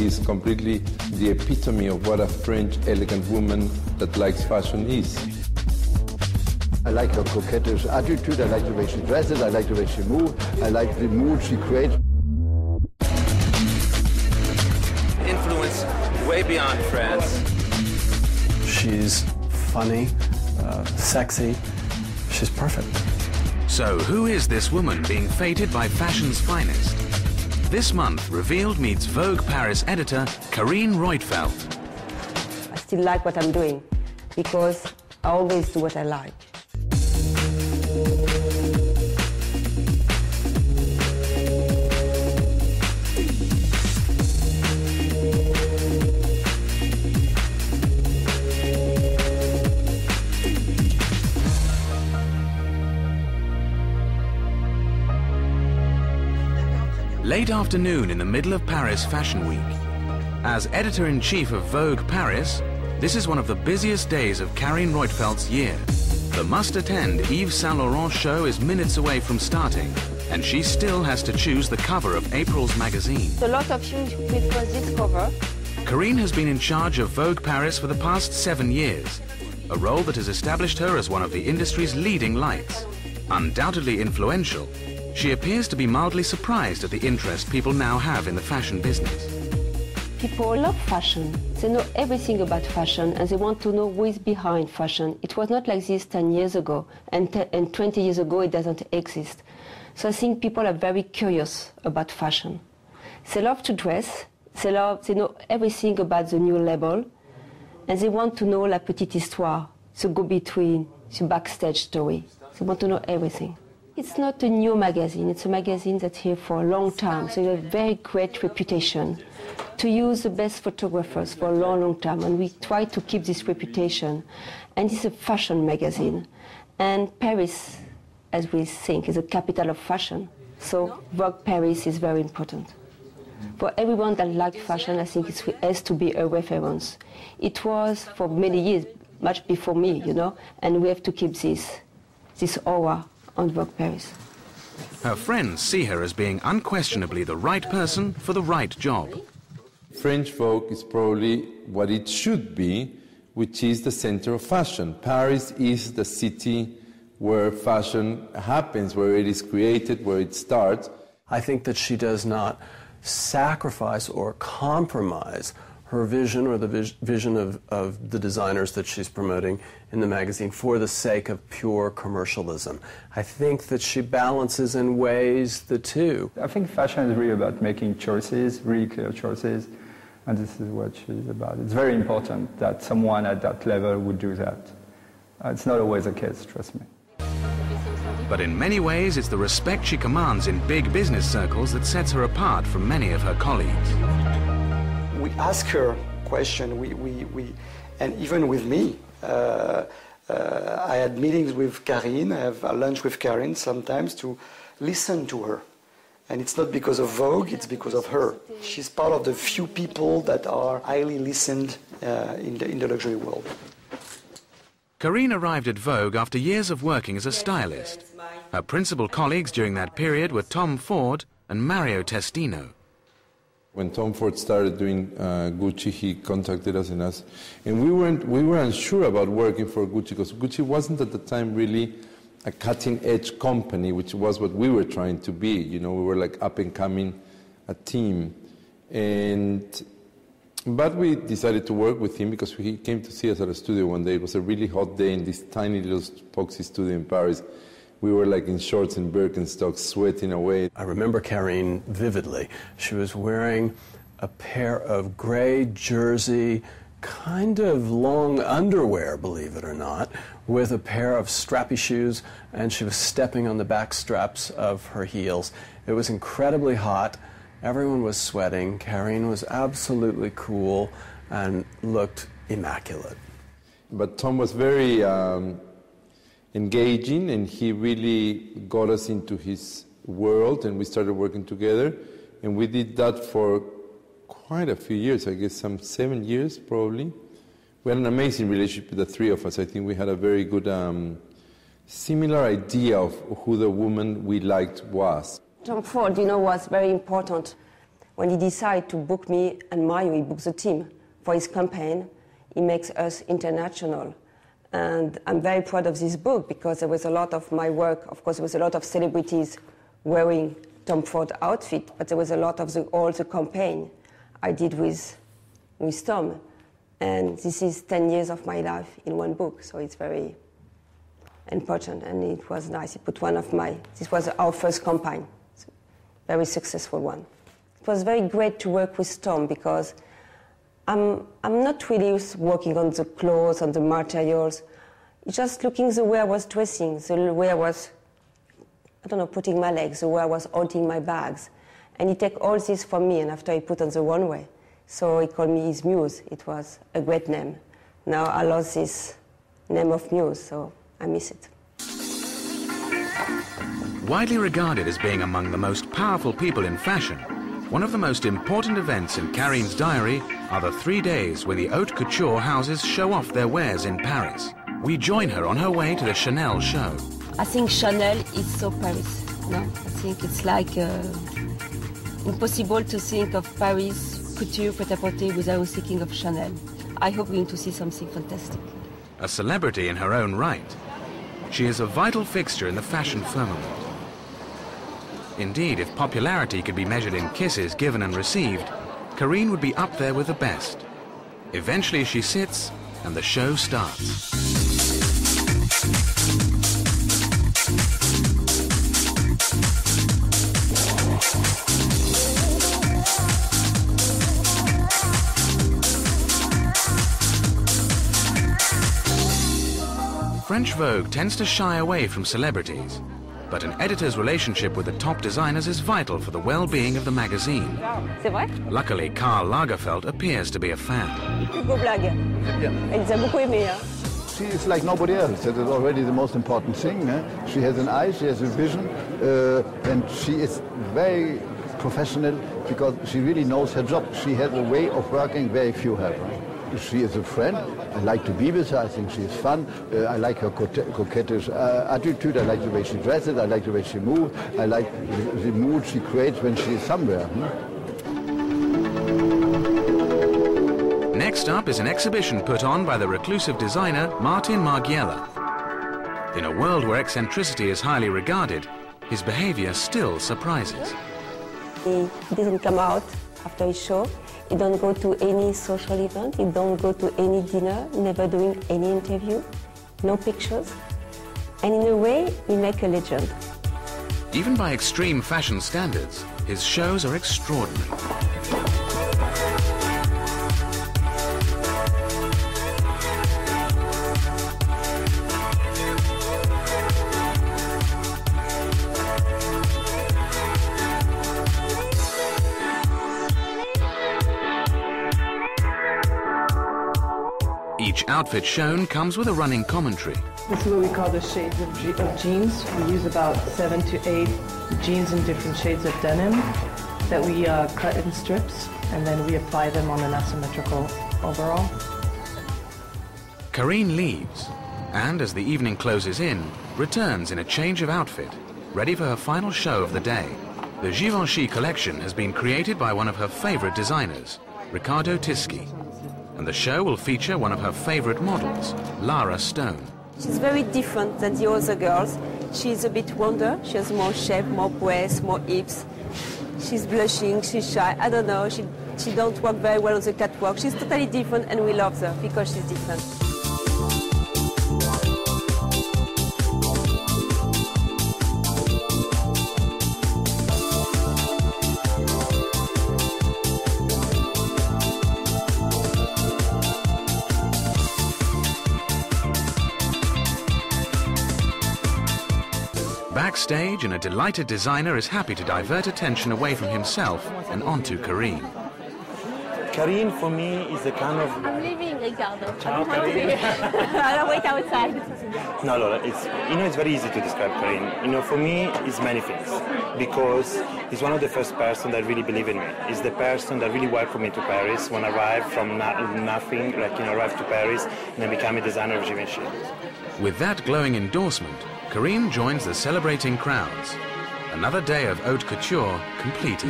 She's completely the epitome of what a French elegant woman that likes fashion is. I like her coquettish attitude, I like the way she dresses, I like the way she moves, I like the mood she creates. Influence way beyond France. She's funny, sexy, she's perfect. So who is this woman being feted by fashion's finest? This month, Revealed meets Vogue Paris editor Carine Roitfeld. I still like what I'm doing because I always do what I like. Late afternoon in the middle of Paris Fashion Week. As editor-in-chief of Vogue Paris, this is one of the busiest days of Carine Roitfeld's year. The must-attend Yves Saint Laurent show is minutes away from starting, and she still has to choose the cover of April's magazine. A lot of you prefer this cover. Carine has been in charge of Vogue Paris for the past 7 years, a role that has established her as one of the industry's leading lights. Undoubtedly influential, she appears to be mildly surprised at the interest people now have in the fashion business. People love fashion. They know everything about fashion and they want to know who is behind fashion. It was not like this 10 years ago, and 20 years ago it doesn't exist. So I think people are very curious about fashion. They love to dress, they know everything about the new label, and they want to know la petite histoire, the go-between, the backstage story. They want to know everything. It's not a new magazine, it's a magazine that's here for a long time, so it's a very great reputation to use the best photographers for a long, long time, and we try to keep this reputation. And it's a fashion magazine, and Paris, as we think, is the capital of fashion, so Vogue Paris is very important. For everyone that likes fashion, I think it has to be a reference. It was for many years, much before me, you know, and we have to keep this aura on Vogue Paris. Her friends see her as being unquestionably the right person for the right job. French Vogue is probably what it should be, which is the center of fashion. Paris is the city where fashion happens, where it is created, where it starts. I think that she does not sacrifice or compromise her vision or the vision of the designers that she's promoting in the magazine for the sake of pure commercialism. I think that she balances and weighs the two. I think fashion is really about making choices, really clear choices, and this is what she's about. It's very important that someone at that level would do that. It's not always the case, trust me. But in many ways, it's the respect she commands in big business circles that sets her apart from many of her colleagues. We ask her questions, and even with me. I had meetings with Carine, I have a lunch with Carine sometimes to listen to her. And it's not because of Vogue, it's because of her. She's part of the few people that are highly listened in the luxury world. Carine arrived at Vogue after years of working as a stylist. Her principal colleagues during that period were Tom Ford and Mario Testino. When Tom Ford started doing Gucci, he contacted us and we were unsure about working for Gucci because Gucci wasn't at the time really a cutting-edge company, which was what we were trying to be. You know, we were like up-and-coming a team, but we decided to work with him because he came to see us at a studio one day. It was a really hot day in this tiny little epoxy studio in Paris. We were like in shorts and Birkenstocks, sweating away. I remember Carine vividly. She was wearing a pair of gray jersey, kind of long underwear, believe it or not, with a pair of strappy shoes, and she was stepping on the back straps of her heels. It was incredibly hot. Everyone was sweating. Carine was absolutely cool and looked immaculate. But Tom was very engaging, and he really got us into his world, and we started working together, and we did that for quite a few years, I guess some 7 years probably. We had an amazing relationship, the three of us. I think we had a very good similar idea of who the woman we liked was. Tom Ford, you know, was very important. when he decided to book me and Mario, he booked the team for his campaign. He makes us international. And I'm very proud of this book because there was a lot of my work. Of course, there was a lot of celebrities wearing Tom Ford outfit, but there was a lot of all the campaign I did with Tom. And this is 10 years of my life in one book, so it's very important, and it was nice. He put this was our first campaign, very successful one. It was very great to work with Tom because I'm not really working on the clothes, on the materials. It's just looking the way I was dressing, the way I was, I don't know, putting my legs, the way I was holding my bags. And he took all this from me, and after he put on the runway. So he called me his muse. It was a great name. Now I lost this name of muse, so I miss it. Widely regarded as being among the most powerful people in fashion, one of the most important events in Carine's diary are the 3 days when the haute couture houses show off their wares in Paris. We join her on her way to the Chanel show. I think Chanel is so Paris. No, I think it's like impossible to think of Paris couture, prêt-à-porter without thinking of Chanel. I hope we're going to see something fantastic. A celebrity in her own right, she is a vital fixture in the fashion firmament. Indeed, if popularity could be measured in kisses given and received, Carine would be up there with the best. Eventually she sits and the show starts. French Vogue tends to shy away from celebrities, but an editor's relationship with the top designers is vital for the well-being of the magazine. C'est vrai? Luckily, Karl Lagerfeld appears to be a fan. She is like nobody else. That is already the most important thing. She has an eye, she has a vision, and she is very professional because she really knows her job. She has a way of working very few have. She is a friend. I like to be with her. I think she is fun. I like her coquettish attitude. I like the way she dresses. I like the way she moves. I like the mood she creates when she is somewhere. Next up is an exhibition put on by the reclusive designer Martin Margiela. In a world where eccentricity is highly regarded, his behavior still surprises. He doesn't come out after his show. He don't go to any social event. He don't go to any dinner, never doing any interview, no pictures. And in a way, he make a legend. Even by extreme fashion standards, his shows are extraordinary. Each outfit shown comes with a running commentary. This is what we call the shades of jeans. We use about 7 to 8 jeans in different shades of denim that we cut in strips, and then we apply them on an asymmetrical overall. Carine leaves, and as the evening closes in, returns in a change of outfit, ready for her final show of the day. The Givenchy collection has been created by one of her favorite designers, Riccardo Tisci. And the show will feature one of her favorite models, Lara Stone. She's very different than the other girls. She's a bit rounder. She has more shape, more breasts, more hips. She's blushing, she's shy. I don't know, she don't work very well on the catwalk. She's totally different, and we love her because she's different. Backstage, and a delighted designer is happy to divert attention away from himself and onto Carine. Carine, for me, is a kind of... I'm leaving, Riccardo. Ciao, Carine. I'll wait outside. No, Lola, it's very easy to describe Carine. For me, it's many things. Because he's one of the first person that really believe in me. He's the person that really welcomed me to Paris when I arrived from nothing, arrived to Paris and then became a designer of Givenchy. With that glowing endorsement, Carine joins the celebrating crowds. Another day of haute couture completed.